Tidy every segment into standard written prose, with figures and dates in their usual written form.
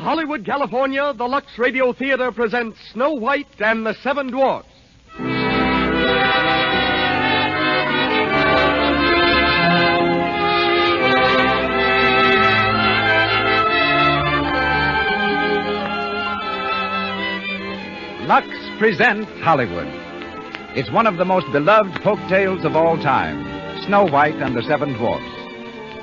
Hollywood, California, the Lux Radio Theater presents Snow White and the Seven Dwarfs. Lux presents Hollywood. It's one of the most beloved folk tales of all time, Snow White and the Seven Dwarfs.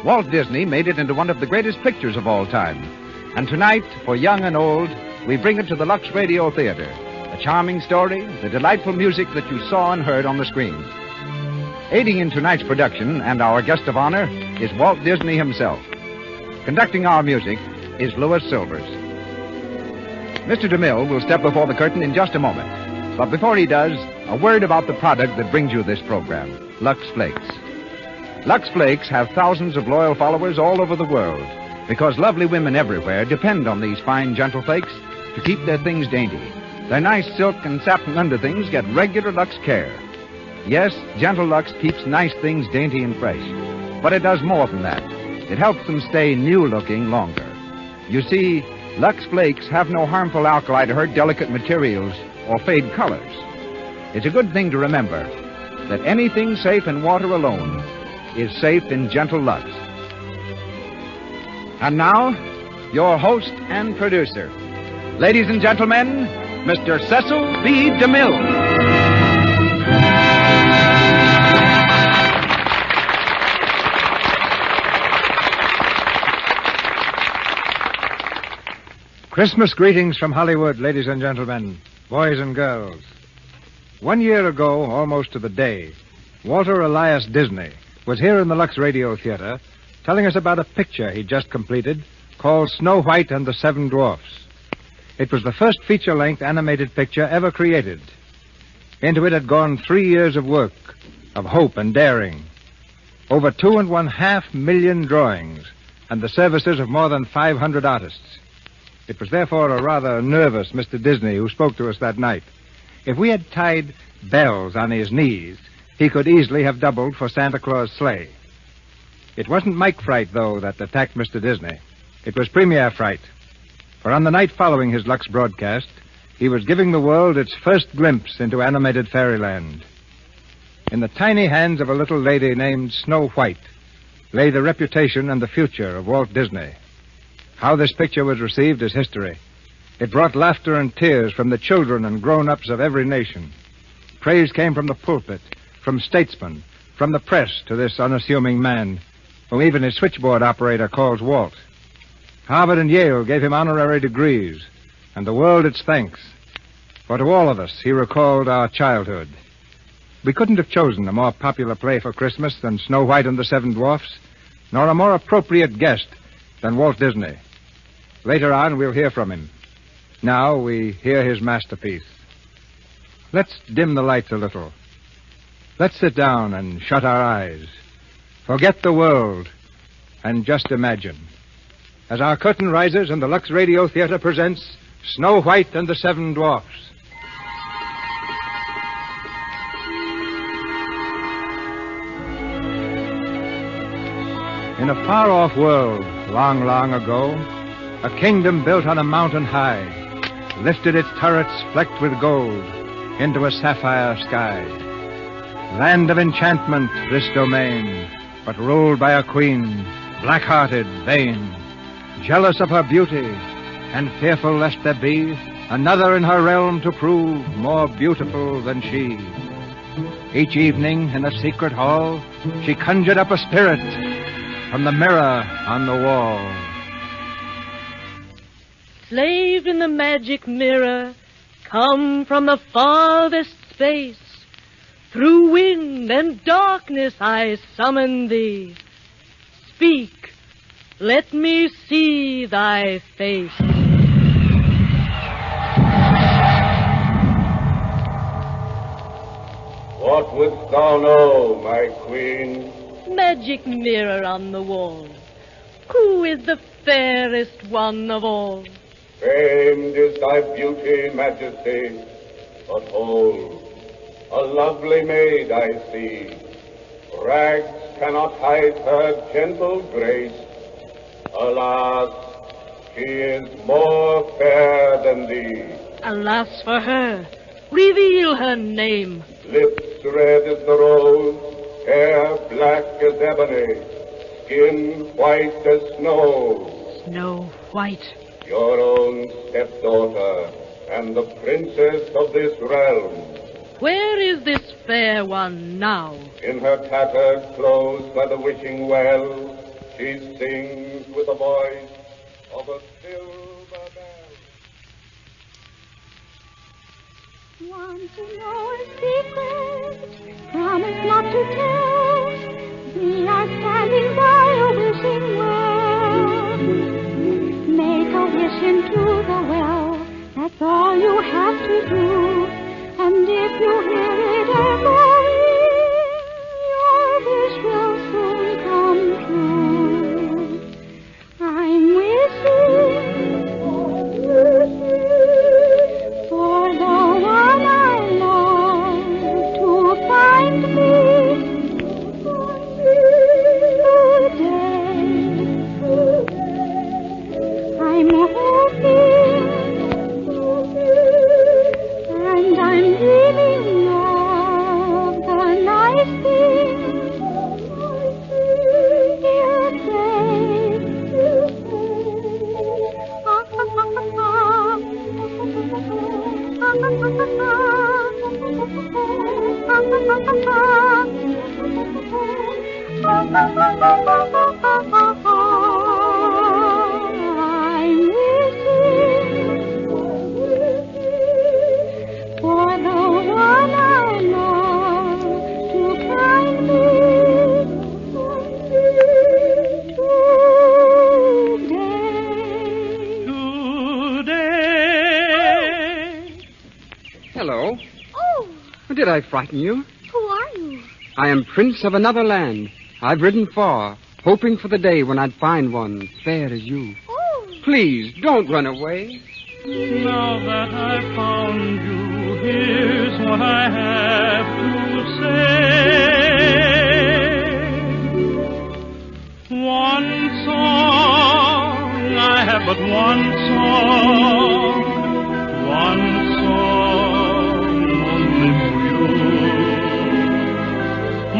Walt Disney made it into one of the greatest pictures of all time. And tonight, for young and old, we bring it to the Lux Radio Theater. A charming story, the delightful music that you saw and heard on the screen. Aiding in tonight's production, and our guest of honor, is Walt Disney himself. Conducting our music is Louis Silvers. Mr. DeMille will step before the curtain in just a moment. But before he does, a word about the product that brings you this program, Lux Flakes. Lux Flakes have thousands of loyal followers all over the world because lovely women everywhere depend on these fine, gentle flakes to keep their things dainty. Their nice silk and satin underthings get regular Lux care. Yes, gentle Lux keeps nice things dainty and fresh. But it does more than that. It helps them stay new-looking longer. You see, Lux Flakes have no harmful alkali to hurt delicate materials or fade colors. It's a good thing to remember that anything safe in water alone is safe in gentle Lux. And now, your host and producer. Ladies and gentlemen, Mr. Cecil B. DeMille. Christmas greetings from Hollywood, ladies and gentlemen, boys and girls. 1 year ago, almost to the day, Walter Elias Disney was here in the Lux Radio Theater telling us about a picture he'd just completed called Snow White and the Seven Dwarfs. It was the first feature-length animated picture ever created. Into it had gone 3 years of work, of hope and daring, over 2.5 million drawings, and the services of more than 500 artists. It was therefore a rather nervous Mr. Disney who spoke to us that night. If we had tied bells on his knees, he could easily have doubled for Santa Claus' sleigh. It wasn't Mike fright, though, that attacked Mr. Disney. It was premiere fright. For on the night following his Lux broadcast, he was giving the world its first glimpse into animated fairyland. In the tiny hands of a little lady named Snow White lay the reputation and the future of Walt Disney. How this picture was received is history. It brought laughter and tears from the children and grown-ups of every nation. Praise came from the pulpit, from statesmen, from the press to this unassuming man, whom even his switchboard operator calls Walt. Harvard and Yale gave him honorary degrees, and the world its thanks. For to all of us, he recalled our childhood. We couldn't have chosen a more popular play for Christmas than Snow White and the Seven Dwarfs, nor a more appropriate guest than Walt Disney. Later on, we'll hear from him. Now we hear his masterpiece. Let's dim the lights a little. Let's sit down and shut our eyes. Forget the world and just imagine. As our curtain rises and the Lux Radio Theater presents Snow White and the Seven Dwarfs. In a far-off world, long, long ago, a kingdom built on a mountain high lifted its turrets flecked with gold into a sapphire sky. Land of enchantment, this domain, but ruled by a queen, black-hearted, vain, jealous of her beauty, and fearful lest there be another in her realm to prove more beautiful than she. Each evening in a secret hall, she conjured up a spirit from the mirror on the wall. Slaved in the magic mirror, come from the farthest space. Through wind and darkness I summon thee. Speak, let me see thy face. What wouldst thou know, my queen? Magic mirror on the wall, who is the fairest one of all? Famed is thy beauty, majesty, but hold, a lovely maid I see. Rags cannot hide her gentle grace. Alas, She is more fair than thee. Alas for her. Reveal her name. Lips red as the rose, hair black as ebony, skin white as snow. Snow White. Your own stepdaughter and the princess of this realm. Where is this fair one now? In her tattered clothes by the wishing well, she sings with the voice of a silver bell. Want to know a secret? Promise not to tell. We are standing by a wishing well. Make a wish into the well. That's all you have to do. And if you hear it echoing, your wish will soon come true. I'm wishing for the one I love to find me today. I'm hoping and I'm dreaming of the nice things he'll I'm wishing for the one I love to find me today. Hello. Oh, Did I frighten you? who are you? I am Prince of another land. I've ridden far, hoping for the day when I'd find one fair as you. Oh, Please, don't run away. Now that I've found you, here's what I have to say. One song, I have but one song. One song only for you.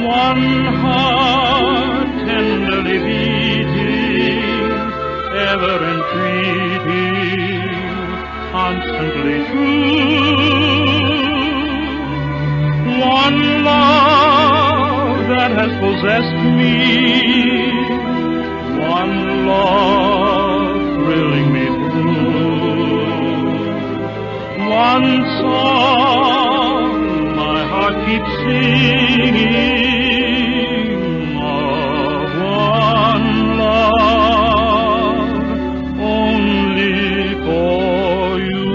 One heart tenderly beating, ever entreating, constantly true. One love that has possessed me. One love thrilling me through. One song my heart keeps singing. Of one love only for you.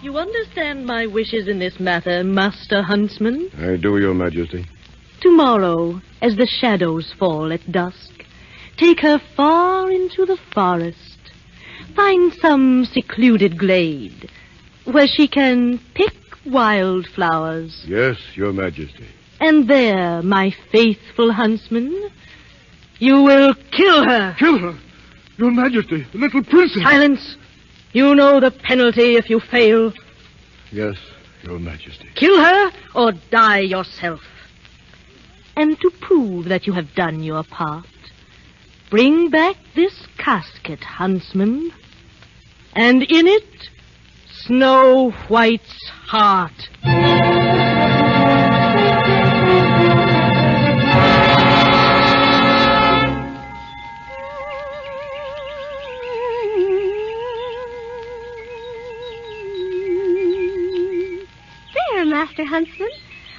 You understand my wishes in this matter, Master Huntsman? I do, Your Majesty. Tomorrow, as the shadows fall at dusk, take her far into the forest. Find some secluded glade where she can pick wildflowers. Yes, Your Majesty. And there, my faithful huntsman, you will kill her. Kill her? Your Majesty, the little princess. Silence! You know the penalty if you fail. Yes, Your Majesty. Kill her or die yourself. And to prove that you have done your part, bring back this casket, huntsman, and in it, Snow White's heart. There, Master Huntsman.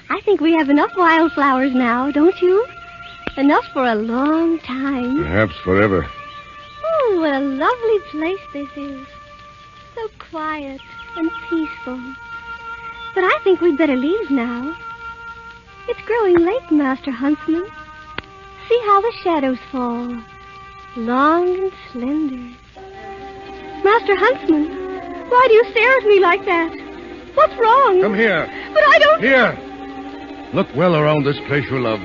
I think we have enough wildflowers now, don't you? Enough for a long time. Perhaps forever. Oh, what a lovely place this is. So quiet and peaceful. But I think we'd better leave now. It's growing late, Master Huntsman. See how the shadows fall. Long and slender. Master Huntsman, why do you stare at me like that? What's wrong? Come here. But I don't... Here. Look well around this place you love.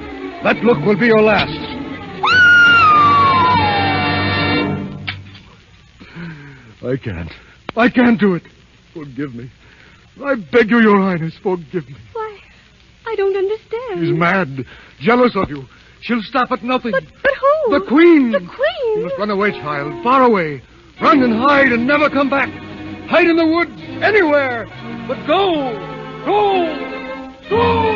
That look will be your last. I can't do it. Forgive me. I beg you, Your Highness, forgive me. Why, I don't understand. She's mad. Jealous of you. She'll stop at nothing. But who? The Queen. The Queen? You must run away, child. Far away. Run and hide and never come back. Hide in the woods. Anywhere. But go. Go. Go.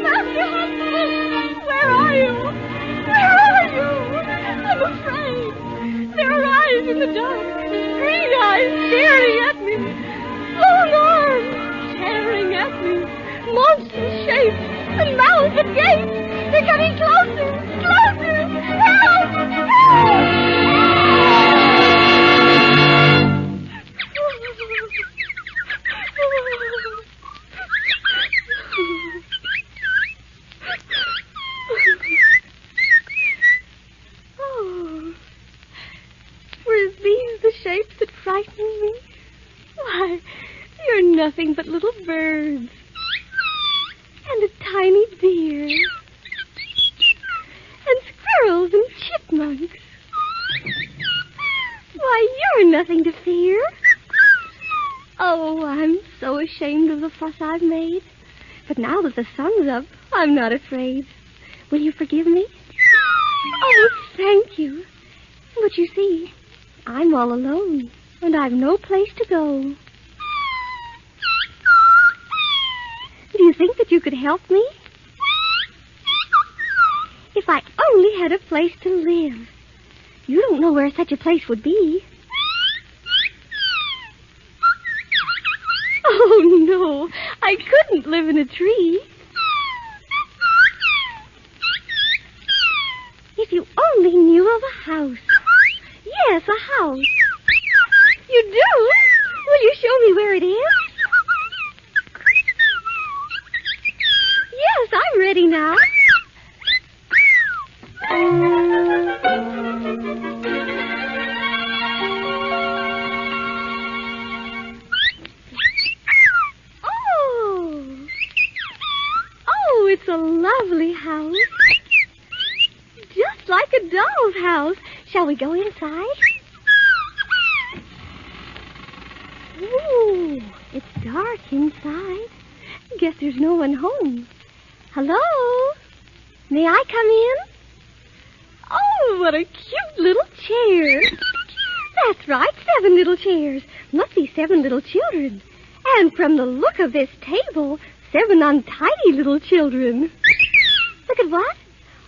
Master Huntsman, where are you? Where are you? I'm afraid. There are eyes in the dark. Green eyes staring at me. Long arms tearing at me. Monstrous shapes and mouths and gapes. They're coming closer. Closer. Help! Help! Oh, were these the shapes that frightened me? Why, you're nothing but little birds. And a tiny deer. And squirrels and chipmunks. Why, you're nothing to fear. Oh, I'm so ashamed of the fuss I've made. But now that the sun's up, I'm not afraid. Will you forgive me? Oh, thank you. But you see, I'm all alone, and I've no place to go. Do you think that you could help me? If I only had a place to live. You don't know where such a place would be. Oh, no, I couldn't live in a tree. If you only knew of a house. Yes, a house. You do? Will you show me where it is? Yes, I'm ready now. Oh, it's a lovely house. Just like a doll's house. Shall we go inside? Ooh, it's dark inside. Guess there's no one home. Hello? May I come in? Oh, what a cute little chair. That's right, 7 little chairs. Must be 7 little children. And from the look of this table, 7 untidy little children. Look at what?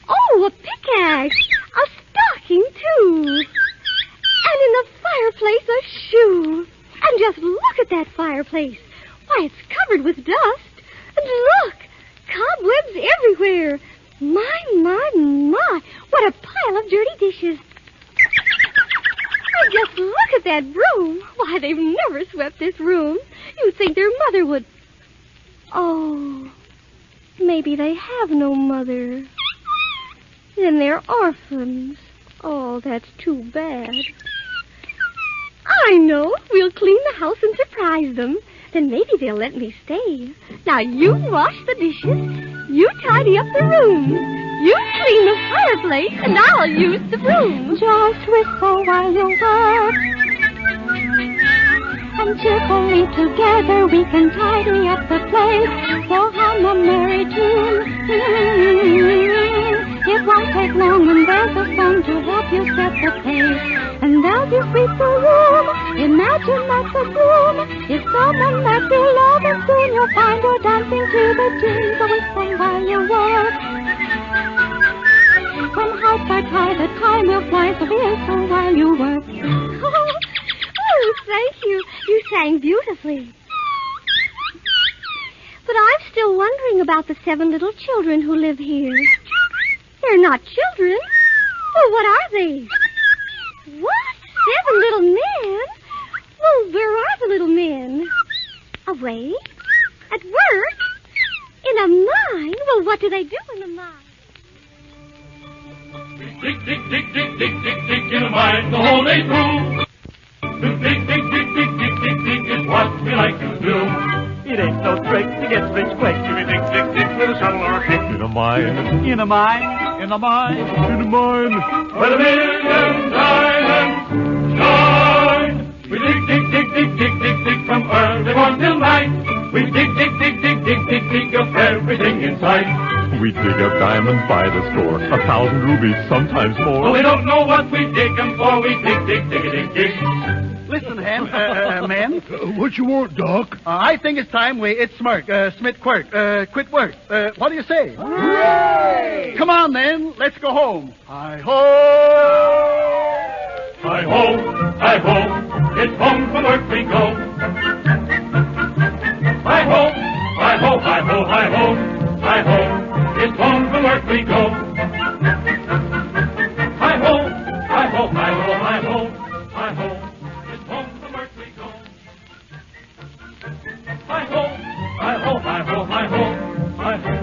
Oh, a pickaxe. A stocking, too. And in the fireplace, a shoe. And just look at that fireplace. Why, it's covered with dust. And look, cobwebs everywhere. My, what a pile of dirty dishes. And just look at that broom. Why, they've never swept this room. You'd think their mother would... Oh, maybe they have no mother. Then they're orphans. Oh, that's too bad. I know. We'll clean the house and surprise them. Then maybe they'll let me stay. Now, you wash the dishes. You tidy up the room. You clean the fireplace, and I'll use the broom. Just whistle while you work. And cheerfully together we can tidy up the place. So hum a merry tune. It won't take long when there's a song to help you set the pace. And as you sweep the room, imagine that's a broom. It's someone that you love, and soon you'll find her dancing to the tune. So whistle while you work. When hearts are tied, the time will fly. So whistle while you work. Oh, thank you. You sang beautifully. But I'm still wondering about the 7 little children who live here. They're not children. Well, what are they? What? 7 little men? Well, where are the little men? Away? At work? In a mine? Well, what do they do in a mine? Dig, dig, dig, dig, dig, dig, dig in a mine the whole day through. To dig, dig, dig, dig, dig, dig, dig is what we like to do. It ain't no trick to get rich quick. If you dig, dig, dig with a shovel or a pick. In a mine. In a mine. In a mine. In a mine. Where the million diamonds shine. We dig, dig, dig, dig, dig, dig, dig from early morn till night. We dig, dig, dig, dig, dig, dig, dig up everything in sight. We dig up diamonds by the score, 1,000 rubies, sometimes more. But we don't know what we dig them for. We dig, dig, dig, dig, dig. Listen, man. What you want, Doc? I think it's time we smart, Smith quirk, quit work. What do you say? Hooray! Come on, then. Let's go home. Hi-ho! Hi-ho, hi-ho, it's home from work we go. Hi-ho, hi-ho, hi-ho, hi-ho, hi-ho, it's home from work we go. Hi-ho, hi-ho, hi-ho, hi-ho, hi-ho, it's home from work we go. Hi-ho, hi-ho, hi-ho, hi-ho, hi-ho.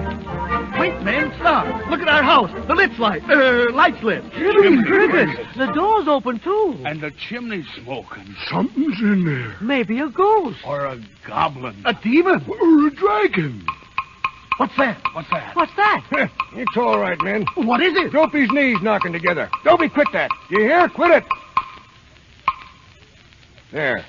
Wait, man, stop. Look at our house. The lights lights lit. The door's open, too. And the chimney's smoking. Something's in there. Maybe a ghost. Or a goblin. A demon. Or a dragon. What's that? What's that? What's that? It's all right, men. What is it? Dopey's knees knocking together. Dopey, quit that. You hear? Quit it. There.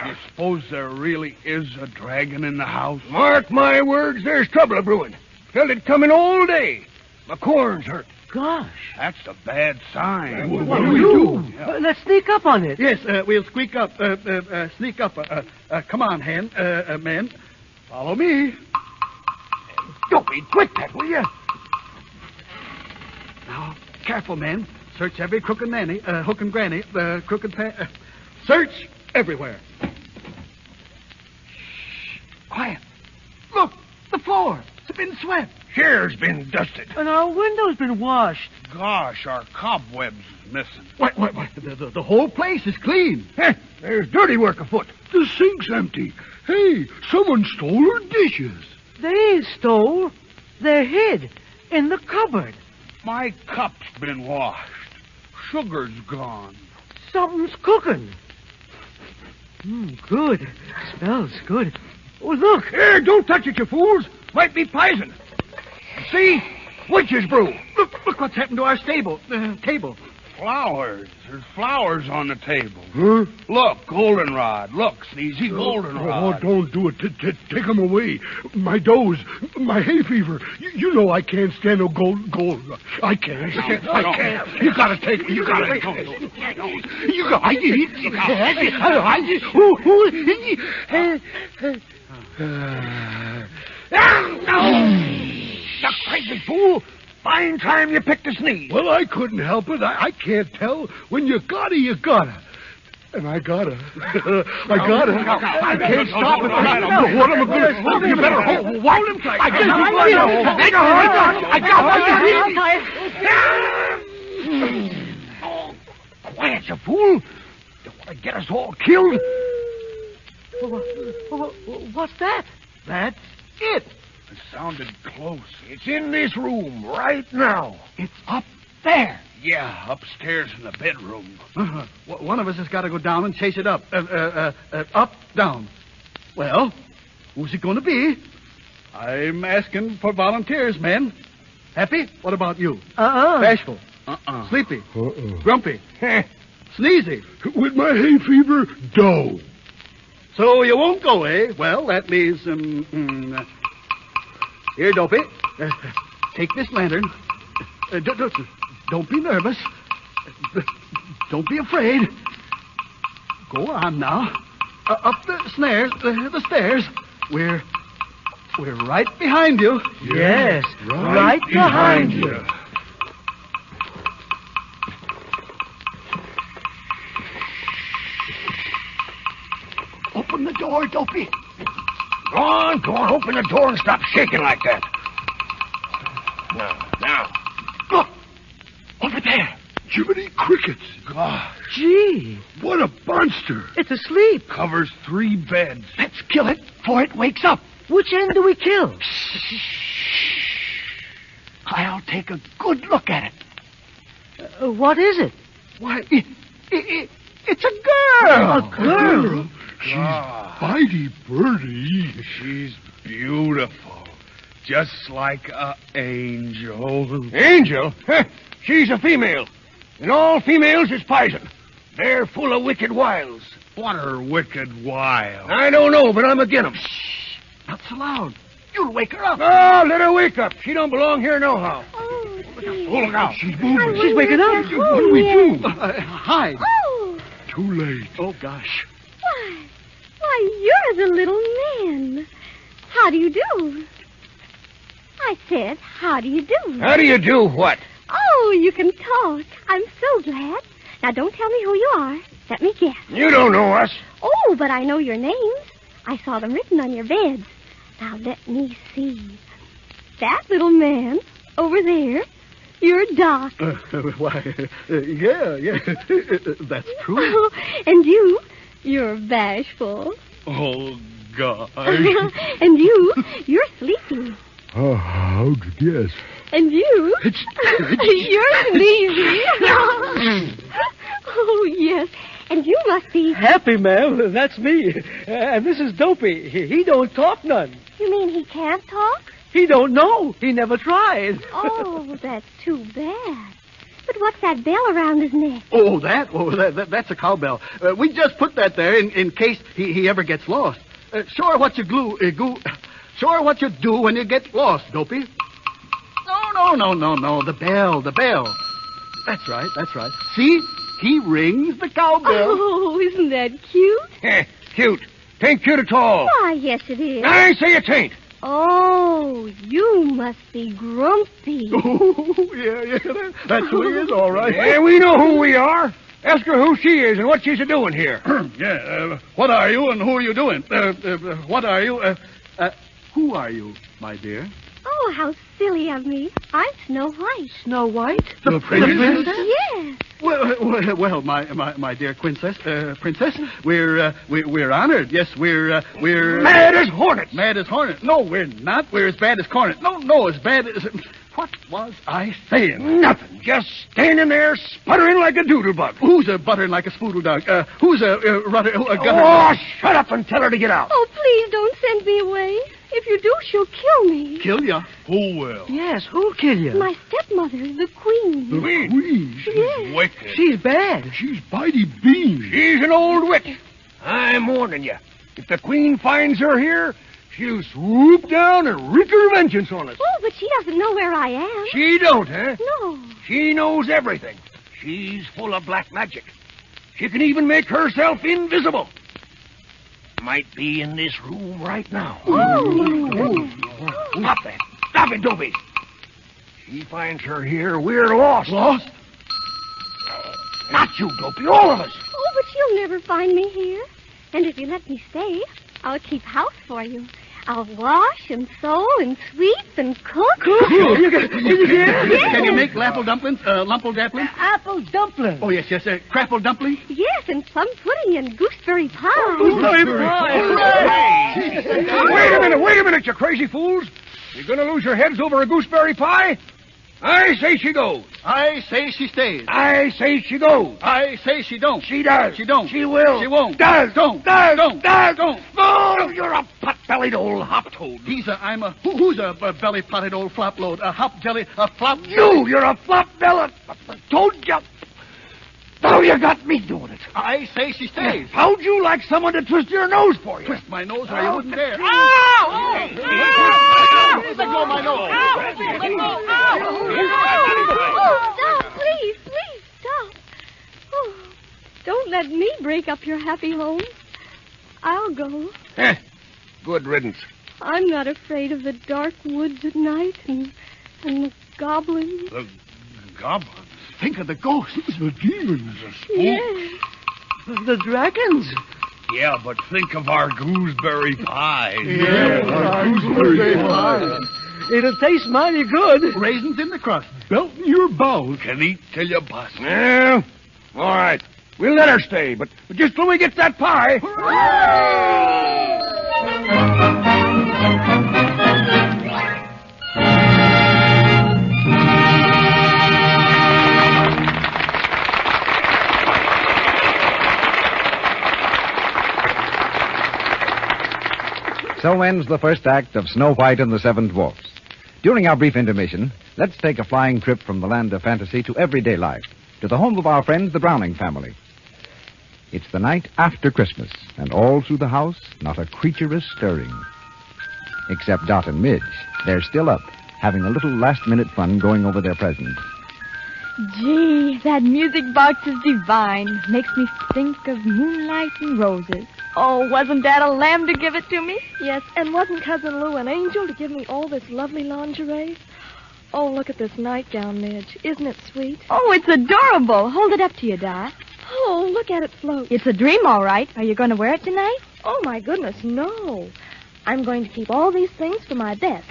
You suppose there really is a dragon in the house? Mark my words, there's trouble a-brewing. Felt it coming all day. My corn's hurt. Gosh. That's a bad sign. What do we do? Let's sneak up on it. Yes, we'll sneak up. Come on, man. Follow me. Dopey, quit that, will you? Now, careful, man. Search every crook and nanny, hook and granny, crooked search everywhere. Shh. Quiet. Look, the floor. It's been swept. Chair's been dusted. And our window's been washed. Gosh, our cobwebs is missing. What? The whole place is clean. There's dirty work afoot. The sink's empty. Hey, someone stole our dishes. They ain't stole. They're hid in the cupboard. My cup's been washed. Sugar's gone. Something's cooking. Good. Smells good. Oh, look. Here, don't touch it, you fools. Might be poison. See? Witch's brew. Look what's happened to our table. Flowers. There's flowers on the table. Huh? Look, goldenrod. Look, Sneezy, goldenrod. Oh, don't do it. Take them away. My doze, my hay fever. You know I can't stand no gold. I can't. I can't. You gotta take it. You gotta take it. You got. You crazy fool. Fine time you picked a sneeze. Well, I couldn't help it. I can't tell. When you gotta, you gotta. And I gotta. I gotta. I can't stop it. What am I going to do? You better hold him tight. I got quiet, you fool. You want to get us all killed? What's that? That's it. It sounded close. It's in this room right now. It's up there. Yeah, upstairs in the bedroom. One of us has got to go down and chase it up. Up, down. Well, who's it going to be? I'm asking for volunteers, men. Happy? What about you? Bashful? Sleepy? Grumpy? Sneezy? With my hay fever, dough. So you won't go, eh? Well, that leaves... Here, Dopey. Take this lantern. Don't be nervous. Don't be afraid. Go on now. Up the stairs. The stairs. We're right behind you. Yes, right behind you. Open the door, Dopey. Go on, open the door and stop shaking like that. Now. Look, over there. Jiminy crickets. Gosh. Gee. What a monster. It's asleep. Covers 3 beds. Let's kill it before it wakes up. Which end do we kill? I'll take a good look at it. What is it? Why, it's a girl. A girl? She's Bitey Birdie. She's beautiful. Just like an angel. Angel? Heh, she's a female. And all females is poison. They're full of wicked wiles. What are wicked wiles? I don't know, but I'm agin 'em. Shh, not so loud. You'll wake her up. Oh, let her wake up. She don't belong here nohow. Oh, dear. Oh, look out. She's moving. She's waking up. What do we do? Hide. Oh, Too late. Oh, gosh. why, you're the little man. How do you do? I said, how do you do? How do you do what? Oh, you can talk. I'm so glad. Now, don't tell me who you are. Let me guess. You don't know us. Oh, but I know your names. I saw them written on your beds. Now, let me see. That little man over there, you're Doc. Yeah. That's true. Oh, and you're Bashful. Oh, gosh. And you're Sleepy. Oh, how'd you guess? And you're Sneezy. Oh, yes. And you must be... Happy, ma'am. That's me. And this is Dopey. He don't talk none. You mean he can't talk? He don't know. He never tried. Oh, that's too bad. But what's that bell around his neck? That's a cowbell. We just put that there in case he ever gets lost. Sure what you Sure what you do when you get lost, Dopey. No. The bell. That's right. See? He rings the cowbell. Oh, isn't that cute? Cute. Tain't cute at all. Why, yes, it is. I say it ain't. Oh, you must be grumpy. Oh, yeah. That's who he is, all right. Yeah, we know who we are. Ask her who she is and what she's a-doing here. Yeah, what are you and who are you doing? What are you? Who are you, my dear? Oh, how silly of me. I'm Snow White. Snow White? The princess? Yes. Well, my dear princess, we're honored. Yes, we're Mad as hornets. Mad as hornets. No, we're not. We're as bad as cornet. No, as bad as... What was I saying? Nothing. Just standing there sputtering like a doodlebug. Who's a buttering like a spoodle dog? Who's a rudder? Oh, shut up and tell her to get out. Oh, please don't send me away. If you do, she'll kill me. Kill ya? Who will? Yes, who'll kill you? My stepmother, the Queen. The Queen? Yes. Wicked. She's bad. She's Bitey Bean. She's an old witch. I'm warning you. If the Queen finds her here, she'll swoop down and wreak her vengeance on us. Oh, but she doesn't know where I am. She don't, huh? No. She knows everything. She's full of black magic. She can even make herself invisible. Might be in this room right now. Oh. Stop that. Stop it, Dopey. She finds her here, we're lost. Lost? Not you, Dopey, all of us. Oh, but she'll never find me here. And if you let me stay, I'll keep house for you. I'll wash and sew and sweep and cook. Can you make lapple dumplings? Lumple dumplings? Apple dumpling. Oh, yes. Crapple dumpling? Yes, and plum pudding and gooseberry pie. Gooseberry pie. Wait a minute, you crazy fools. You're going to lose your heads over a gooseberry pie? I say she goes. I say she stays. I say she goes. I say she don't. She does. She don't. She will. She won't. Does. Don't. Does. Don't. Does. Don't. Oh, you're a pot-bellied old hop-toad. Who's a belly-potted old flop-load? A flop... You're a flop-bellied... Told you. Now you got me doing it. I say she stays. How'd you like someone to twist your nose for you? Twist my nose or you wouldn't dare. Ow! Let go of my nose. Oh, stop, please, stop. Oh, don't let me break up your happy home. I'll go. Good riddance. I'm not afraid of the dark woods at night and the goblins. The goblins? Think of the ghosts. The demons. Yes. The dragons. Yeah, but think of our gooseberry pie. Yeah, gooseberry pie. It'll taste mighty good. Raisins in the crust. Belt in your bowels. Can eat till you bust. Yeah. All right. We'll let her stay, but just till we get that pie. ends the first act of Snow White and the Seven Dwarfs. During our brief intermission, let's take a flying trip from the land of fantasy to everyday life, to the home of our friends, the Browning family. It's the night after Christmas, and all through the house, not a creature is stirring. Except Dot and Midge. They're still up, having a little last-minute fun going over their presents. Gee, that music box is divine. Makes me think of moonlight and roses. Oh, wasn't that a lamb to give it to me? Yes, and wasn't Cousin Lou an angel to give me all this lovely lingerie? Oh, look at this nightgown, Midge. Isn't it sweet? Oh, it's adorable. Hold it up to you, Dot. Oh, look at it float. It's a dream, all right. Are you going to wear it tonight? Oh, my goodness, no. I'm going to keep all these things for my best.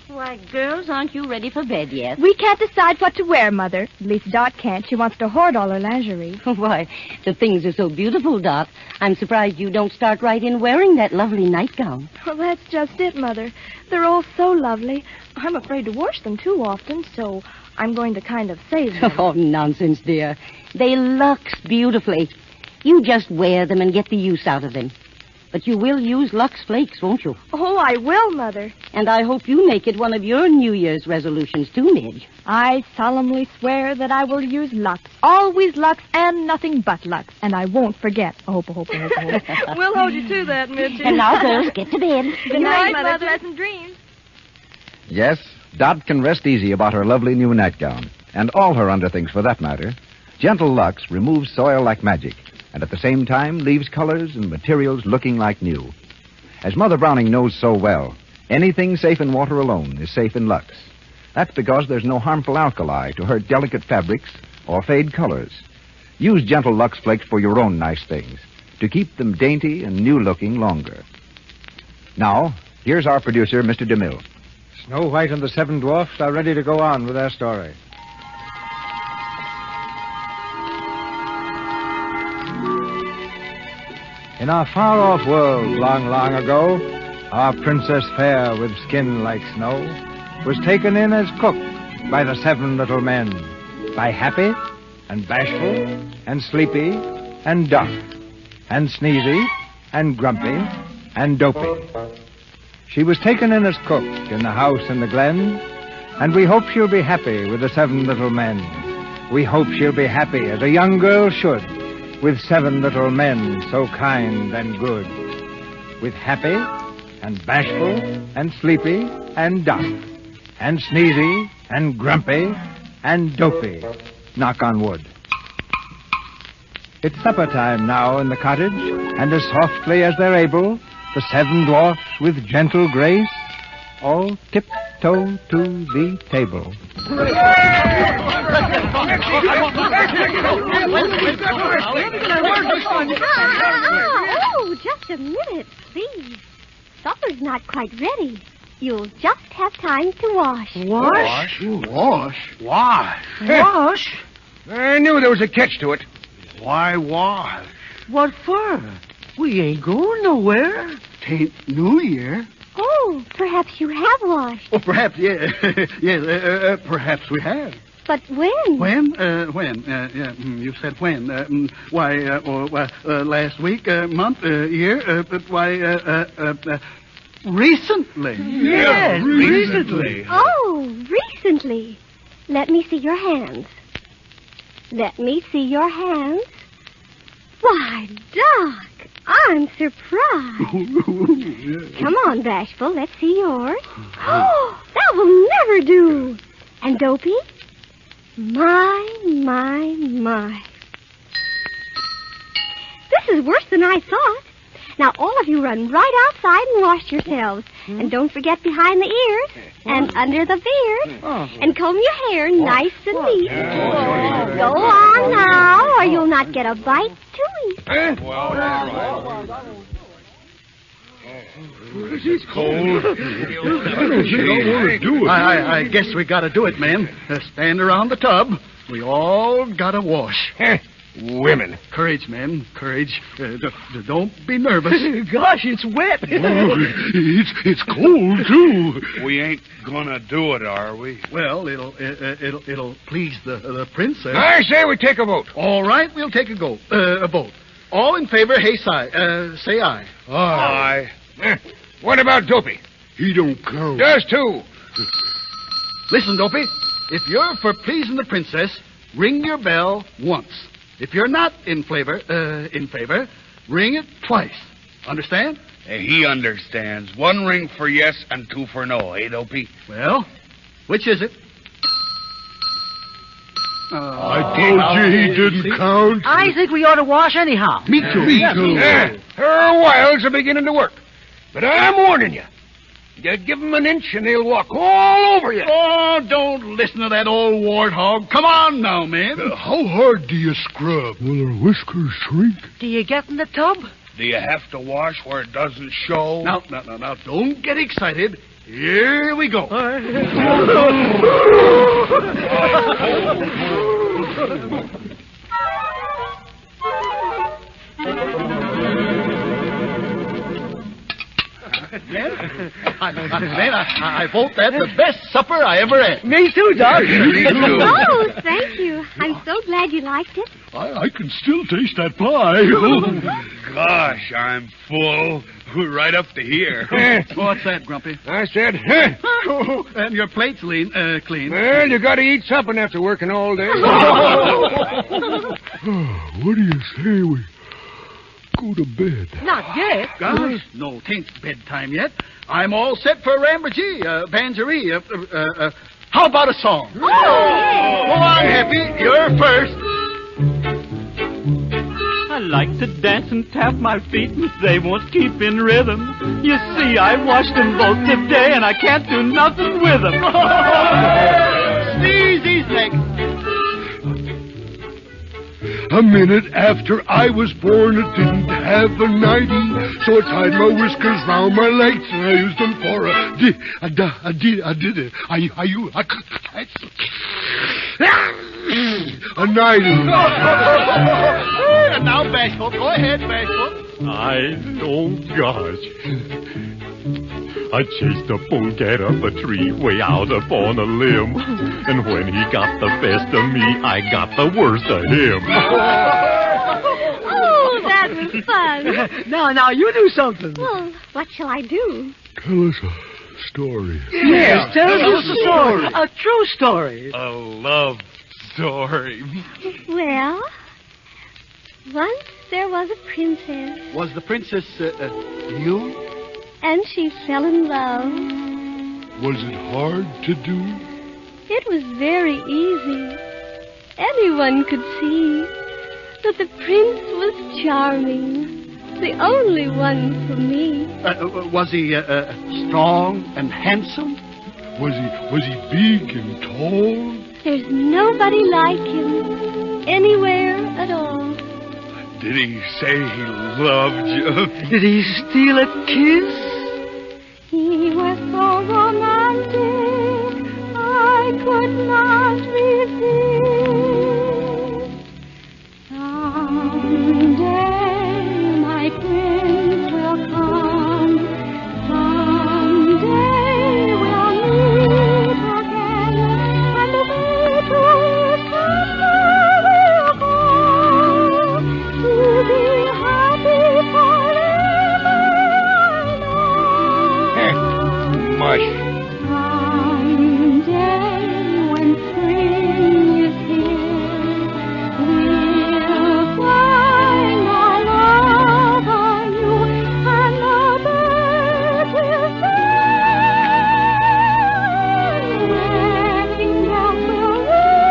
Why, girls, aren't you ready for bed yet? We can't decide what to wear, Mother. At least Dot can't. She wants to hoard all her lingerie. Why, the things are so beautiful, Dot. I'm surprised you don't start right in wearing that lovely nightgown. Well, that's just it, Mother. They're all so lovely. I'm afraid to wash them too often, so I'm going to kind of save them. Oh, nonsense, dear. They lux beautifully. You just wear them and get the use out of them. But you will use Lux Flakes, won't you? Oh, I will, Mother. And I hope you make it one of your New Year's resolutions, too, Midge. I solemnly swear that I will use Lux. Always Lux and nothing but Lux. And I won't forget. Hope. We'll hold you to that, Midge. And now, girls, get to bed. Good night, Mother. Pleasant dreams. Yes, Dot can rest easy about her lovely new nightgown, and all her underthings for that matter. Gentle Lux removes soil like magic, and at the same time leaves colors and materials looking like new. As Mother Browning knows so well, anything safe in water alone is safe in Lux. That's because there's no harmful alkali to hurt delicate fabrics or fade colors. Use gentle Lux Flakes for your own nice things, to keep them dainty and new-looking longer. Now, here's our producer, Mr. DeMille. Snow White and the Seven Dwarfs are ready to go on with their story. In our far-off world, long, long ago, our princess fair with skin like snow was taken in as cook by the seven little men, by Happy and Bashful and Sleepy and Duck and Sneezy and Grumpy and Dopey. She was taken in as cook in the house in the glen, and we hope she'll be happy with the seven little men. We hope she'll be happy as a young girl should, with seven little men so kind and good. With Happy and Bashful and Sleepy and Duck and Sneezy and Grumpy and Dopey. Knock on wood. It's supper time now in the cottage, and as softly as they're able, the seven dwarfs with gentle grace all tiptoe to the table. Oh, just a minute, please. Supper's not quite ready. You'll just have time to wash. Wash? Wash? I knew there was a catch to it. Why wash? What for? We ain't going nowhere. Tain't New Year. Oh, perhaps you have washed. Oh, perhaps, yeah. Perhaps we have. But when? When? You said when. Last week, month, year, recently. Yes, recently. Oh, recently. Let me see your hands. Let me see your hands. Why, Doc, I'm surprised. Come on, Bashful, let's see yours. Oh, that will never do. And Dopey? My. This is worse than I thought. Now, all of you run right outside and wash yourselves. And don't forget behind the ears and under the beard. And comb your hair nice and neat. Go on now, or you'll not get a bite to eat. It's cold. I guess we gotta do it, men. Stand around the tub. We all gotta wash. Women. Courage, men. Courage. Don't be nervous. Gosh, it's wet. It's cold, too. We ain't gonna do it, are we? Well, it'll please the princess. I say we take a vote. All right, we'll take a vote. All in favor, say aye. Aye. What about Dopey? He don't count. Does too. Listen, Dopey. If you're for pleasing the princess, ring your bell once. If you're not in favor, ring it twice. Understand? He understands. 1 ring for yes and 2 for no, eh, Dopey? Well, which is it? I told you he didn't count. I think we ought to wash anyhow. Me too. Her wiles are beginning to work. But I'm warning you. You give them an inch and they'll walk all over you. Oh, don't listen to that old warthog. Come on now, man. How hard do you scrub? Will her whiskers shrink? Do you get in the tub? Do you have to wash where it doesn't show? Now, don't get excited. Here we go. I vote that's the best supper I ever had. Me too, Doc. Oh, thank you. I'm so glad you liked it. I can still taste that pie. Gosh, I'm full. Right up to here. What's that, Grumpy? I said, and your plate's clean. Well, you got to eat something after working all day. What do you say we go to bed? Not yet. Gosh, no, 'tain't bedtime yet. I'm all set for Rambergee, Bangerie. How about a song? Oh, yeah. Go on, Happy. You're first. I like to dance and tap my feet, and they won't keep in rhythm. You see, I washed them both today, and I can't do nothing with them. Sneezy's next. A minute after I was born, it didn't have a nightie, so I tied my whiskers round my legs, and I used them for a nightie. And now, Bashful. Go ahead, Bashful. Gosh. I chased a polecat up a tree way out upon a limb. And when he got the best of me, I got the worst of him. Oh, that was fun. Now, you do something. Well, what shall I do? Tell us a story. Yes, tell us a story. A true story. A love story. Well, once there was a princess. Was the princess you? And she fell in love. Was it hard to do? It was very easy. Anyone could see that the prince was charming. The only one for me. Was he strong and handsome? Was he big and tall? There's nobody like him anywhere at all. Did he say he loved you? Did he steal a kiss? He was so romantic, I could not resist. Someday my prince will come. Someday we'll meet again, and the way to his castle we'll go. To be happy forever, I know. Mush. Someday when spring is here, we'll find our love anew, and the birds will sing. Wedding bells will ring.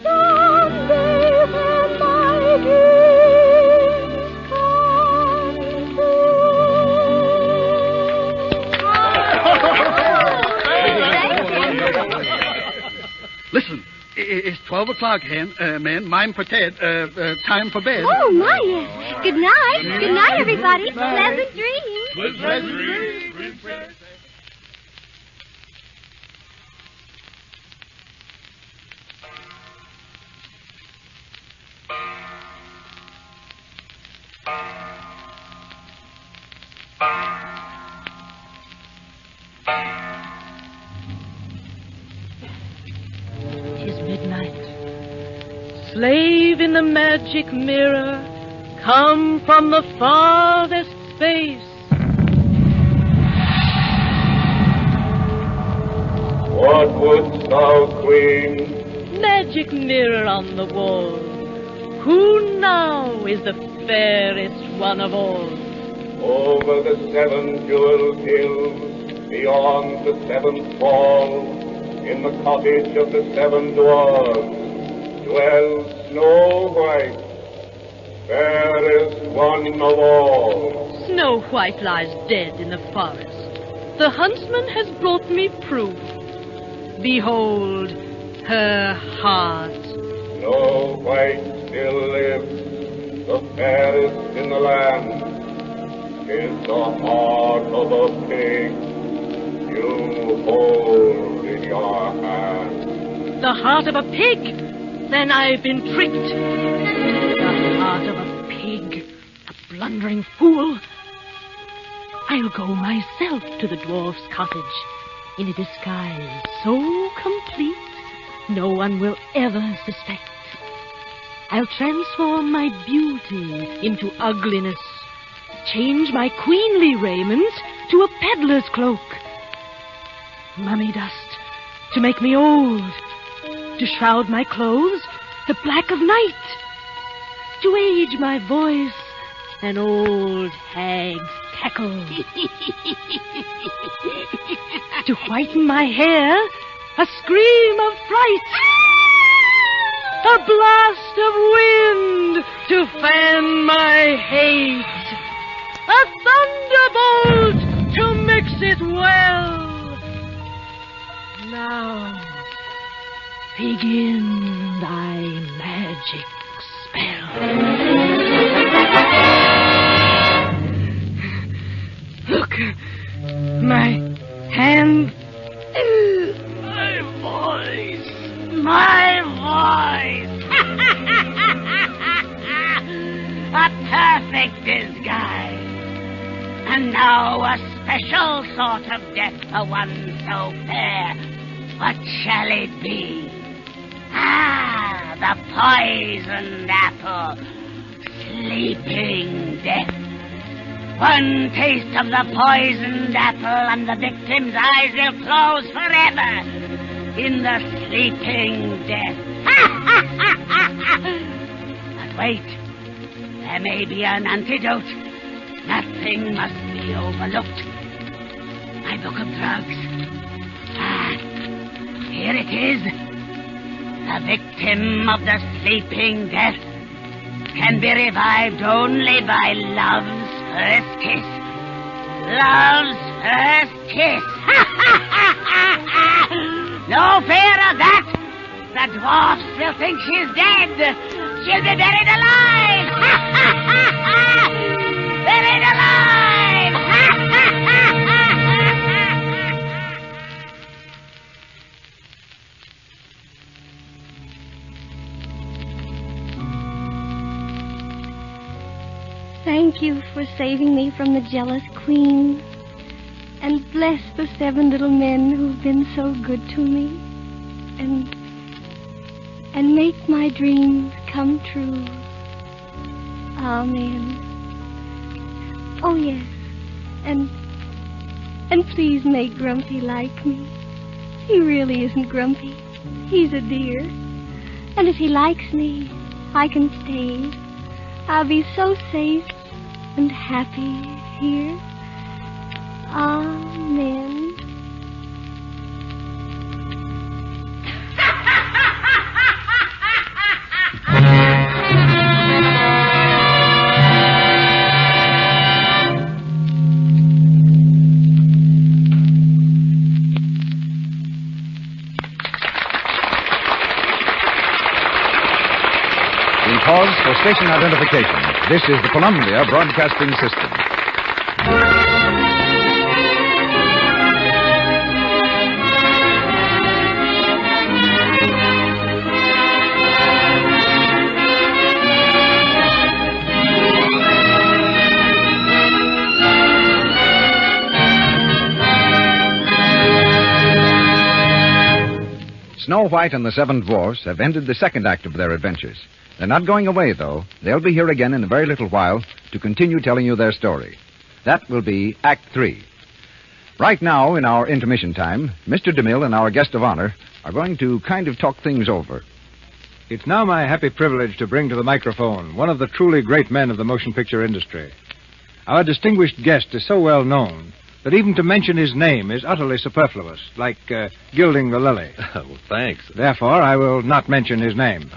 Someday when my dreams come Listen, it's 12 o'clock, man. Mine for Ted. Time for bed. Oh, my, yes. Good night. Good night, everybody. Pleasant dreams. Pleasant dreams. Slave in the magic mirror, come from the farthest space. wouldst thou, Queen? Magic mirror on the wall, who now is the fairest one of all? Over the 7 jeweled hills, beyond the 7th fall, in the cottage of the 7 dwarfs, dwells Snow White, fairest one of all. Snow White lies dead in the forest. The huntsman has brought me proof. Behold her heart. Snow White still lives, the fairest in the land. 'Tis the heart of a pig you hold in your hand. The heart of a pig? Then I've been tricked. The heart of a pig, a blundering fool. I'll go myself to the dwarf's cottage in a disguise so complete no one will ever suspect. I'll transform my beauty into ugliness, change my queenly raiment to a peddler's cloak, mummy dust to make me old, to shroud my clothes the black of night, to age my voice an old hag's cackle, to whiten my hair a scream of fright, a blast of wind to fan my hate, a thunderbolt to mix it well. Now begin thy magic spell. Look, my hand, my voice. A perfect disguise. And now a special sort of death for one so fair. What shall it be? Ah, the poisoned apple. Sleeping death. One taste of the poisoned apple and the victim's eyes will close forever in the sleeping death. But wait, there may be an antidote. Nothing must be overlooked. My book of drugs. Ah, here it is. The victim of the sleeping death can be revived only by love's first kiss. Love's first kiss. No fear of that. The dwarfs will think she's dead. She'll be buried alive. Buried alive. Thank you for saving me from the jealous queen. And bless the 7 little men who've been so good to me. And make my dreams come true. Amen. Oh, yes. And please make Grumpy like me. He really isn't grumpy. He's a dear. And if he likes me, I can stay. I'll be so safe and happy here. Amen. Pause for station identification. This is the Columbia Broadcasting System. Snow White and the 7 Dwarfs have ended the second act of their adventures. They're not going away, though. They'll be here again in a very little while to continue telling you their story. That will be Act 3. Right now, in our intermission time, Mr. DeMille and our guest of honor are going to kind of talk things over. It's now my happy privilege to bring to the microphone one of the truly great men of the motion picture industry. Our distinguished guest is so well known that even to mention his name is utterly superfluous, like gilding the lily. Well, thanks. Therefore, I will not mention his name.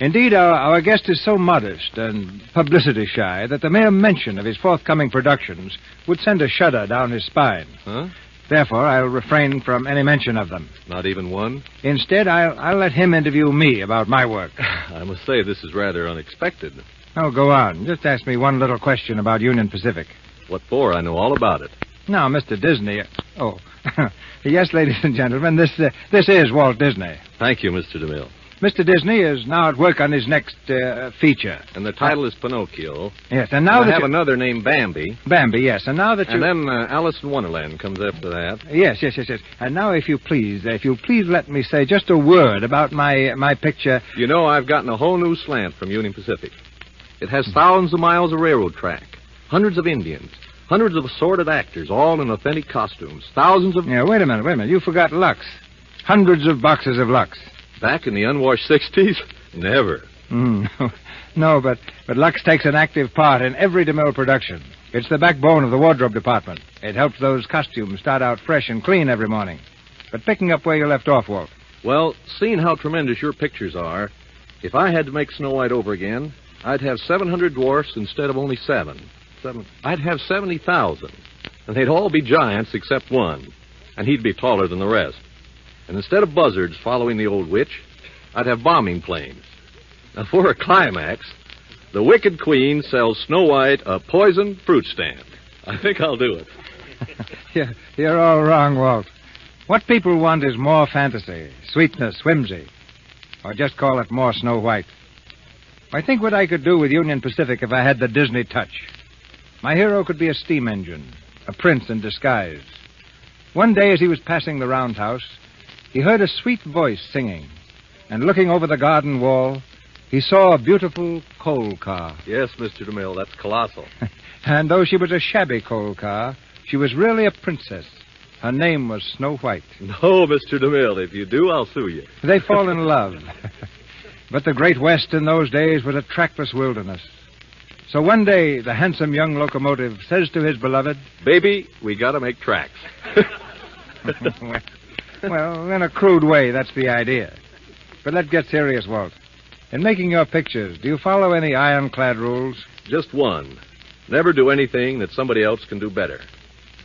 Indeed, our guest is so modest and publicity shy that the mere mention of his forthcoming productions would send a shudder down his spine. Huh? Therefore, I'll refrain from any mention of them. Not even one? Instead, I'll let him interview me about my work. I must say, this is rather unexpected. Oh, go on. Just ask me one little question about Union Pacific. What for? I know all about it. Now, Mr. Disney... Oh, yes, ladies and gentlemen, this is Walt Disney. Thank you, Mr. DeMille. Mr. Disney is now at work on his next feature. And the title is Pinocchio. Yes, and now I have another named Bambi. Bambi, yes, and now that you... And then Alice in Wonderland comes after that. Yes. And now, if you'll please let me say just a word about my picture. You know, I've gotten a whole new slant from Union Pacific. It has thousands of miles of railroad track, hundreds of Indians, hundreds of assorted actors, all in authentic costumes, thousands of... Yeah, wait a minute. You forgot Lux. Hundreds of boxes of Lux. Back in the unwashed 60s? Never. No, but Lux takes an active part in every DeMille production. It's the backbone of the wardrobe department. It helps those costumes start out fresh and clean every morning. But picking up where you left off, Walt. Well, seeing how tremendous your pictures are, if I had to make Snow White over again, I'd have 700 dwarfs instead of only 7. I'd have 70,000. And they'd all be giants except one. And he'd be taller than the rest. And instead of buzzards following the old witch, I'd have bombing planes. Now, for a climax, the wicked queen sells Snow White a poisoned fruit stand. I think I'll do it. You're all wrong, Walt. What people want is more fantasy, sweetness, whimsy. Or just call it more Snow White. I think what I could do with Union Pacific if I had the Disney touch. My hero could be a steam engine, a prince in disguise. One day as he was passing the roundhouse, he heard a sweet voice singing, and looking over the garden wall, he saw a beautiful coal car. Yes, Mr. DeMille, that's colossal. And though she was a shabby coal car, she was really a princess. Her name was Snow White. No, Mr. DeMille, if you do, I'll sue you. They fall in love. But the Great West in those days was a trackless wilderness. So one day, the handsome young locomotive says to his beloved, "Baby, we gotta make tracks." Well, in a crude way, that's the idea. But let's get serious, Walt. In making your pictures, do you follow any ironclad rules? Just one. Never do anything that somebody else can do better.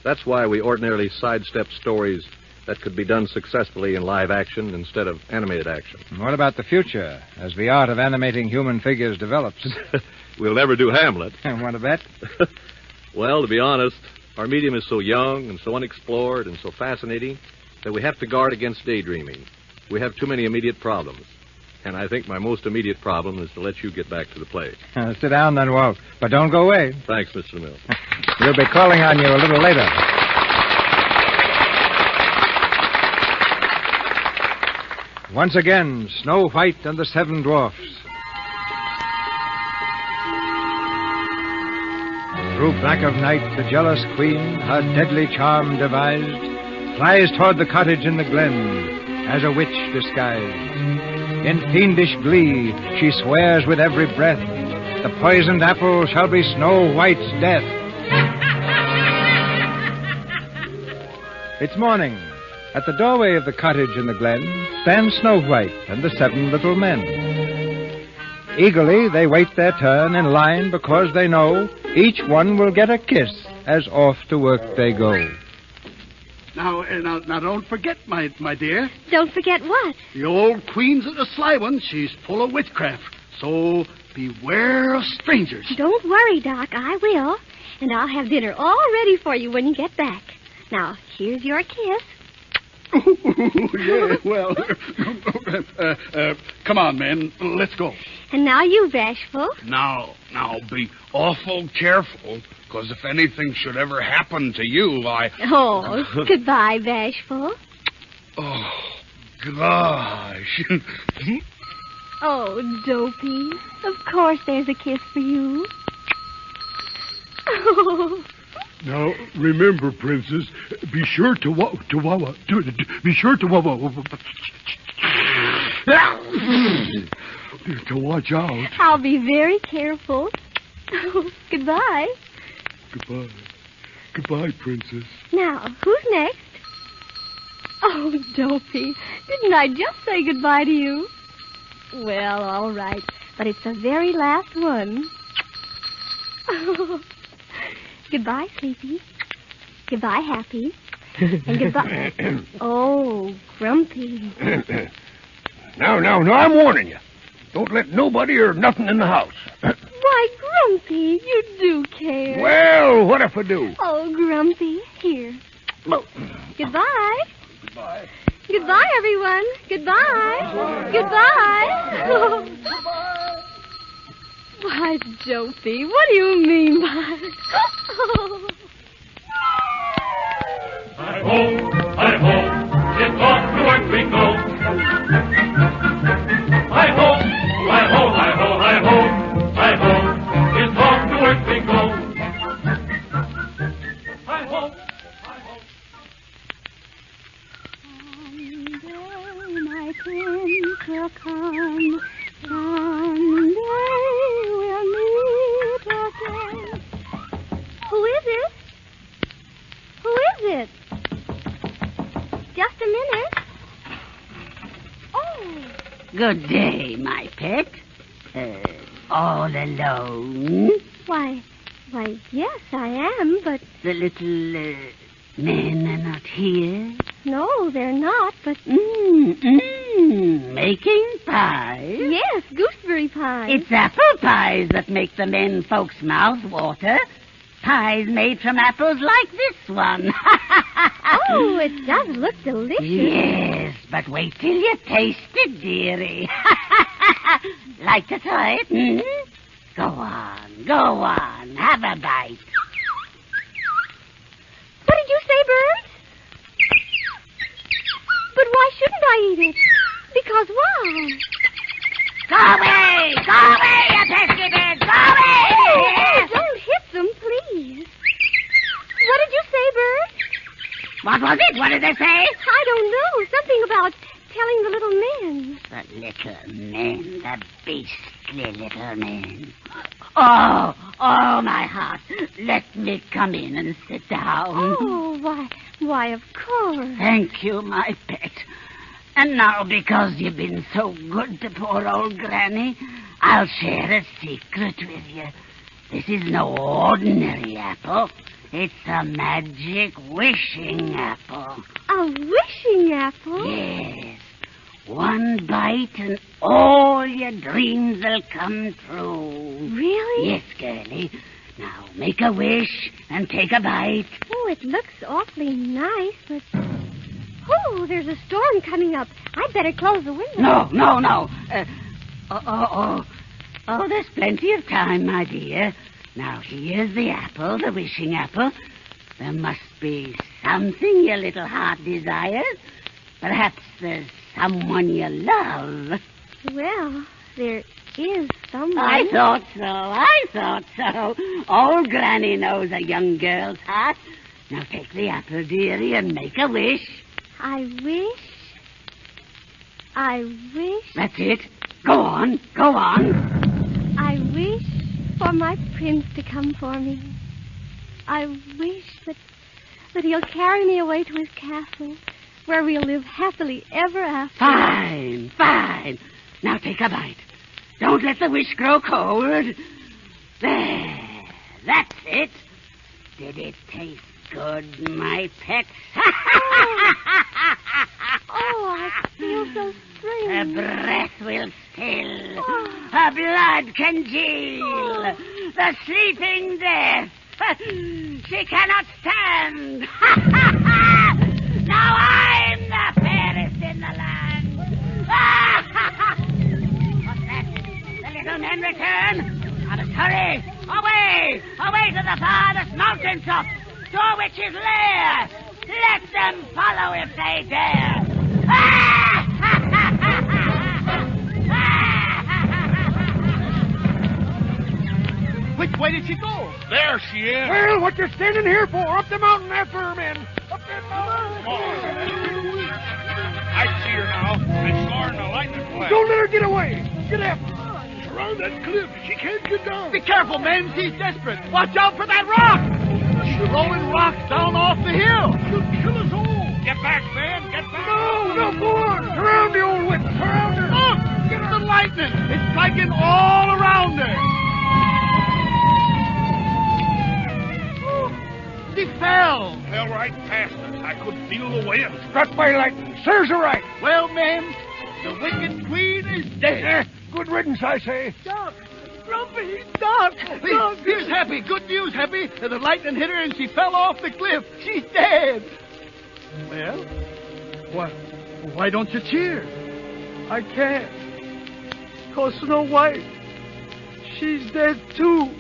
That's why we ordinarily sidestep stories that could be done successfully in live action instead of animated action. And what about the future, as the art of animating human figures develops? We'll never do Hamlet. Want to bet? Well, to be honest, our medium is so young and so unexplored and so fascinating that we have to guard against daydreaming. We have too many immediate problems. And I think my most immediate problem is to let you get back to the play. Sit down then, Walt. But don't go away. Thanks, Mr. Mill. We'll be calling on you a little later. Once again, Snow White and the 7 Dwarfs. Through black of night, the jealous queen, her deadly charm devised, flies toward the cottage in the glen as a witch disguised. In fiendish glee, she swears with every breath, the poisoned apple shall be Snow White's death. It's morning. At the doorway of the cottage in the glen stands Snow White and the 7 little men. Eagerly, they wait their turn in line because they know each one will get a kiss as off to work they go. Now, don't forget, my dear. Don't forget what? The old queen's a sly one. She's full of witchcraft. So beware of strangers. Don't worry, Doc. I will. And I'll have dinner all ready for you when you get back. Now, here's your kiss. Yeah, well, come on, men. Let's go. And now you, Bashful. Now, be awful careful, because if anything should ever happen to you, Oh, goodbye, Bashful. Oh, gosh. Oh, Dopey. Of course there's a kiss for you. Oh. Now, remember, Princess, be sure to watch out. I'll be very careful. Goodbye. Goodbye. Goodbye, Princess. Now, who's next? Oh, Dopey, didn't I just say goodbye to you? Well, all right, but it's the very last one. Goodbye, Sleepy. Goodbye, Happy. And goodbye... Oh, Grumpy. Now, I'm warning you. Don't let nobody or nothing in the house. Why, Grumpy, you do care. Well, what if I do? Oh, Grumpy, here. Goodbye. Goodbye. Goodbye, everyone. Goodbye. Goodbye. Why, Dopey, what do you mean by... Hi-ho, hi-ho, it's off to work we go. Hi-ho, hi-ho, hi-ho, hi-ho, hi-ho, it's off to work we go. Hi-ho, hi-ho. Someday my prince will come. Someday we'll meet again. Who is it? Who is it? Just a minute. Oh. Good day, my pet. All alone? Why, yes, I am, but... The little men are not here? No, they're not, but... Making pies? Yes, gooseberry pies. It's apple pies that make the men folks' mouths water. Pies made from apples like this one. Oh, it does look delicious. Yes, but wait till you taste it, dearie. Like to try it? Go on, have a bite. What did you say, Bert? But why shouldn't I eat it? Because why? Go away, you pesky bit, go away! Oh, don't hit them, please. What did you say, Bert? What was it? What did they say? I don't know. Something about telling the little men. The little men, the beastly little men. Oh, my heart. Let me come in and sit down. Oh, why, of course. Thank you, my pet. And now, because you've been so good to poor old Granny, I'll share a secret with you. This is no ordinary apple. It's a magic wishing apple. A wishing apple? Yes. One bite and all your dreams will come true. Really? Yes, girlie. Now, make a wish and take a bite. Oh, it looks awfully nice, but... Oh, there's a storm coming up. I'd better close the window. No. There's plenty of time, my dear. Now, here's the apple, the wishing apple. There must be something your little heart desires. Perhaps there's someone you love. Well, there is someone. I thought so. Old Granny knows a young girl's heart. Now, take the apple, dearie, and make a wish. I wish. That's it. Go on. I wish for my prince to come for me. I wish that he'll carry me away to his castle, where we'll live happily ever after. Fine. Now take a bite. Don't let the wish grow cold. There. That's it. Did it taste good, my pet? Oh, I feel so strange. Her breath will still. Her blood congeal. The sleeping death. She cannot stand. Now I'm the fairest in the land. What's that? The little men return. I must hurry. Away to the farthest mountain top. To a witch's lair. Let them follow if they dare. Which way did she go? There she is. Well, what you standing here for? Up the mountain after her, men. Up the mountain. I see her now. I saw her in a lightning flash. Don't let her get away. Get after her. Around that cliff. She can't get down. Be careful, men. She's desperate. Watch out for that rock. She's rolling rocks down off the hill. She'll kill us all. Get back, man. Get back. No, go on. Around the old witch. Around her. Look. The lightning. It's striking all around her. She fell. Fell right past us. I could feel the wind. Struck by lightning. Serves her right. Well, men, the wicked queen is dead. Good riddance, I say. Doc, Grumpy, Doc. Here's Happy. Good news, Happy. The lightning hit her and she fell off the cliff. She's dead. Well, why don't you cheer? I can't. 'Cause Snow White, she's dead too.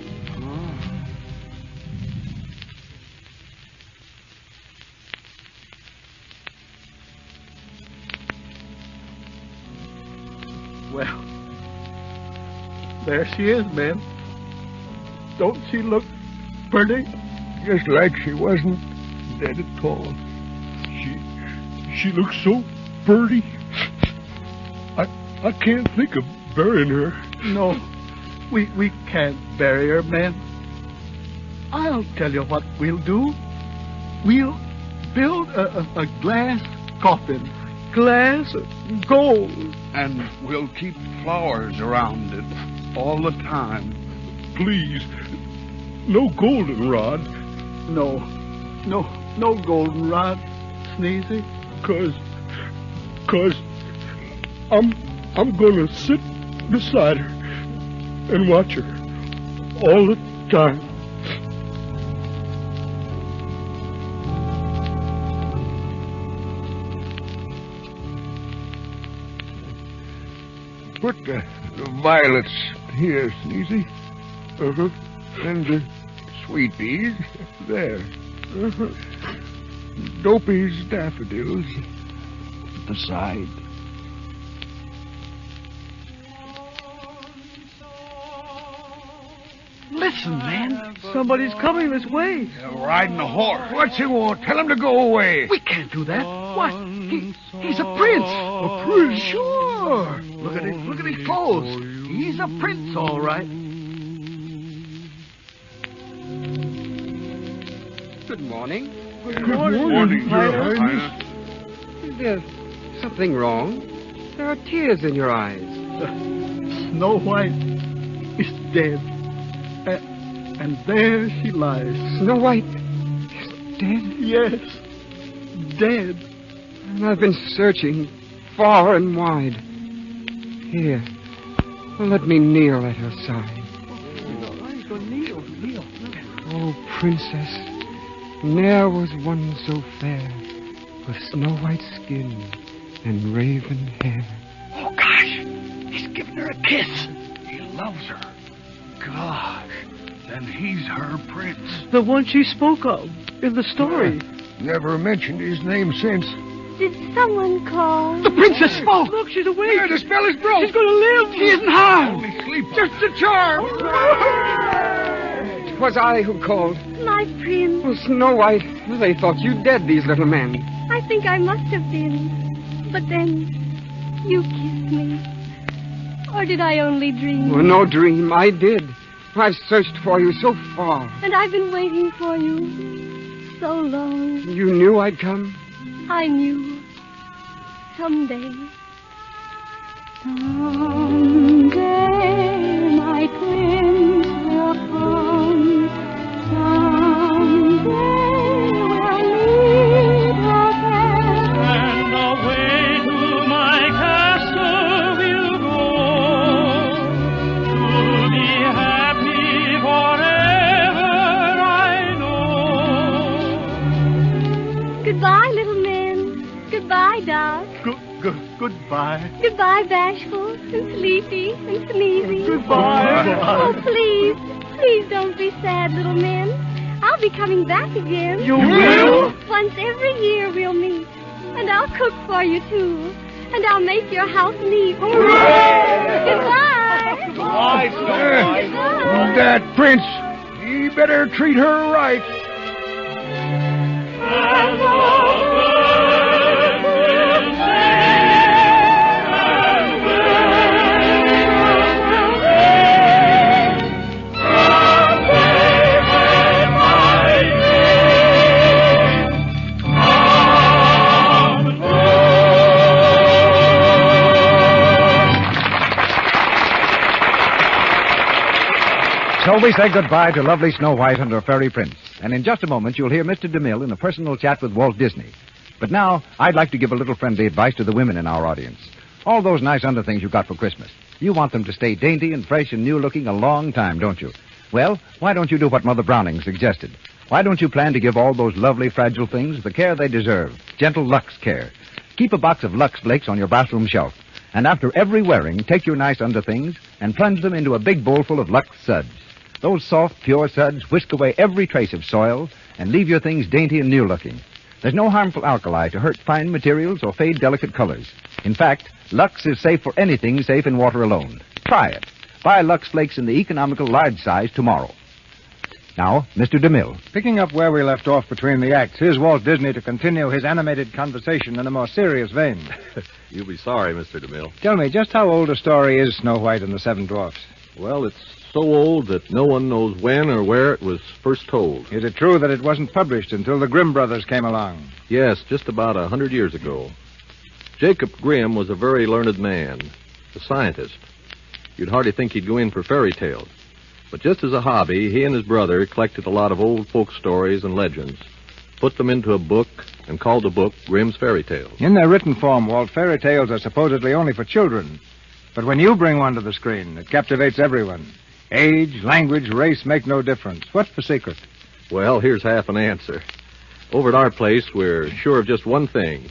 Well, there she is, man. Don't she look pretty? Just like she wasn't dead at all. She looks so pretty. I can't think of burying her. No, we can't bury her, man. I'll tell you what we'll do. We'll build a glass coffin. Glass gold. And we'll keep flowers around it all the time. Please, no goldenrod. No goldenrod, Sneezy. Cause I'm gonna sit beside her and watch her all the time. Put the violets here, Sneezy. And the sweet peas there. Dopey's daffodils at the side. Listen, man. Somebody's coming this way. Riding a horse. What's he want? Tell him to go away. We can't do that. What? He's a prince. A prince? Sure. Look at his clothes. He's a prince, all right. Good morning. Good morning, Your Highness. Is there something wrong? There are tears in your eyes. Snow White is dead. And there she lies. Snow White is dead? Yes, dead. And I've been searching far and wide. Here, let me kneel at her side. Oh, princess, ne'er was one so fair, with snow white skin and raven hair. Oh, gosh, he's giving her a kiss. He loves her. Gosh, then he's her prince. The one she spoke of in the story. Never mentioned his name since. Did someone call? The princess spoke. Look, she's awake. Yeah, the spell is broke. She's going to live. She isn't harmed. Only sleep. Just a charm. It was I who called. My prince. Oh, Snow White, they thought you dead, these little men. I think I must have been. But then, you kissed me. Or did I only dream? Oh, no dream, I did. I've searched for you so far. And I've been waiting for you so long. You knew I'd come? I knew. Someday. Someday my prince will come. Someday we'll meet again. And away to my castle we'll go, to be happy forever, I know. Goodbye, little men. Goodbye, Doc. Goodbye. Goodbye, Bashful and Sleepy and Sneezy. Goodbye. Oh, please. Please don't be sad, little men. I'll be coming back again. You will? Once every year we'll meet. And I'll cook for you, too. And I'll make your house neat. Hooray! Goodbye. Why, Snow White? That prince, he better treat her right. And all birds will sing, and birds will sing, from David my King, come So we say goodbye to lovely Snow White and her fairy prince. And in just a moment, you'll hear Mr. DeMille in a personal chat with Walt Disney. But now, I'd like to give a little friendly advice to the women in our audience. All those nice underthings you got for Christmas, you want them to stay dainty and fresh and new-looking a long time, don't you? Well, why don't you do what Mother Browning suggested? Why don't you plan to give all those lovely, fragile things the care they deserve? Gentle Lux care. Keep a box of Lux Flakes on your bathroom shelf. And after every wearing, take your nice underthings and plunge them into a big bowl full of Lux suds. Those soft, pure suds whisk away every trace of soil and leave your things dainty and new-looking. There's no harmful alkali to hurt fine materials or fade delicate colors. In fact, Lux is safe for anything safe in water alone. Try it. Buy Lux Flakes in the economical large size tomorrow. Now, Mr. DeMille. Picking up where we left off between the acts, here's Walt Disney to continue his animated conversation in a more serious vein. You'll be sorry, Mr. DeMille. Tell me, just how old a story is Snow White and the Seven Dwarfs? Well, it's so old that no one knows when or where it was first told. Is it true that it wasn't published until the Grimm brothers came along? Yes, just about 100 years ago. Jacob Grimm was a very learned man, a scientist. You'd hardly think he'd go in for fairy tales. But just as a hobby, he and his brother collected a lot of old folk stories and legends, put them into a book, and called the book Grimm's Fairy Tales. In their written form, Walt, fairy tales are supposedly only for children. But when you bring one to the screen, it captivates everyone. Age, language, race make no difference. What's the secret? Well, here's half an answer. Over at our place, we're sure of just one thing.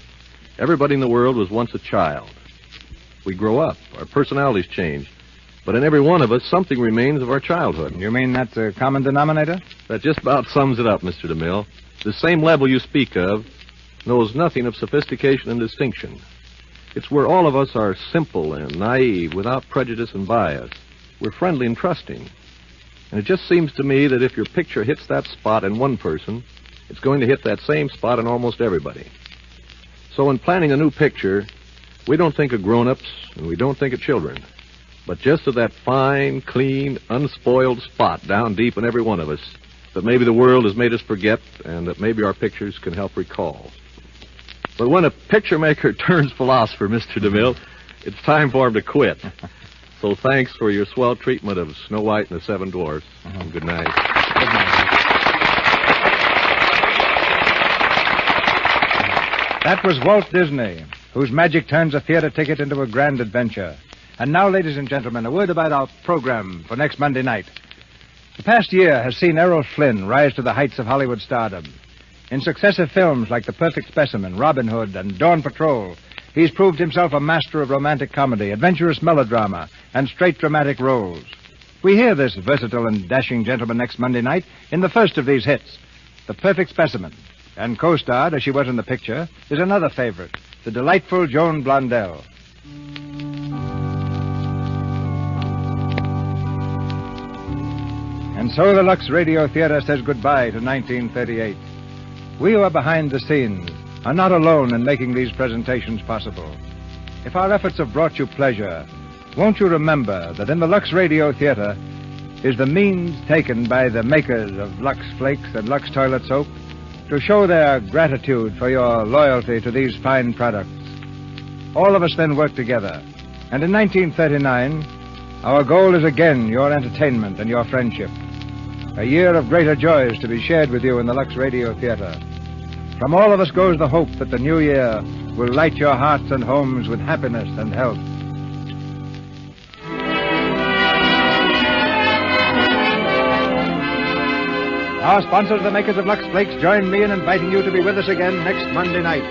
Everybody in the world was once a child. We grow up. Our personalities change. But in every one of us, something remains of our childhood. You mean that's a common denominator? That just about sums it up, Mr. DeMille. The same level you speak of knows nothing of sophistication and distinction. It's where all of us are simple and naive, without prejudice and bias. We're friendly and trusting. And it just seems to me that if your picture hits that spot in one person, it's going to hit that same spot in almost everybody. So in planning a new picture, we don't think of grown-ups and we don't think of children, but just of that fine, clean, unspoiled spot down deep in every one of us that maybe the world has made us forget and that maybe our pictures can help recall. But when a picture maker turns philosopher, Mr. DeMille, it's time for him to quit. So thanks for your swell treatment of Snow White and the Seven Dwarfs. And good night. Good night. That was Walt Disney, whose magic turns a theater ticket into a grand adventure. And now, ladies and gentlemen, a word about our program for next Monday night. The past year has seen Errol Flynn rise to the heights of Hollywood stardom. In successive films like The Perfect Specimen, Robin Hood, and Dawn Patrol, he's proved himself a master of romantic comedy, adventurous melodrama, and straight dramatic roles. We hear this versatile and dashing gentleman next Monday night in the first of these hits, The Perfect Specimen. And co-starred, as she was in the picture, is another favorite, the delightful Joan Blondell. And so the Lux Radio Theater says goodbye to 1938. We who are behind the scenes are not alone in making these presentations possible. If our efforts have brought you pleasure, won't you remember that in the Lux Radio Theater is the means taken by the makers of Lux Flakes and Lux Toilet Soap to show their gratitude for your loyalty to these fine products. All of us then work together, and in 1939, our goal is again your entertainment and your friendship. A year of greater joys to be shared with you in the Lux Radio Theater. From all of us goes the hope that the new year will light your hearts and homes with happiness and health. Our sponsors, the makers of Lux Flakes, join me in inviting you to be with us again next Monday night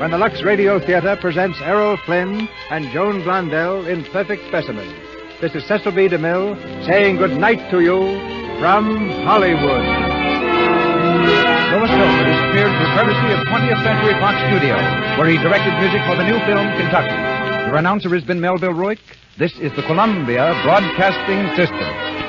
when the Lux Radio Theater presents Errol Flynn and Joan Blondell in Perfect Specimen. This is Cecil B. DeMille saying good night to you from Hollywood. Louis Silver disappeared through courtesy of 20th Century Fox Studio, where he directed music for the new film Kentucky. Your announcer has been Melville Ruick. This is the Columbia Broadcasting System.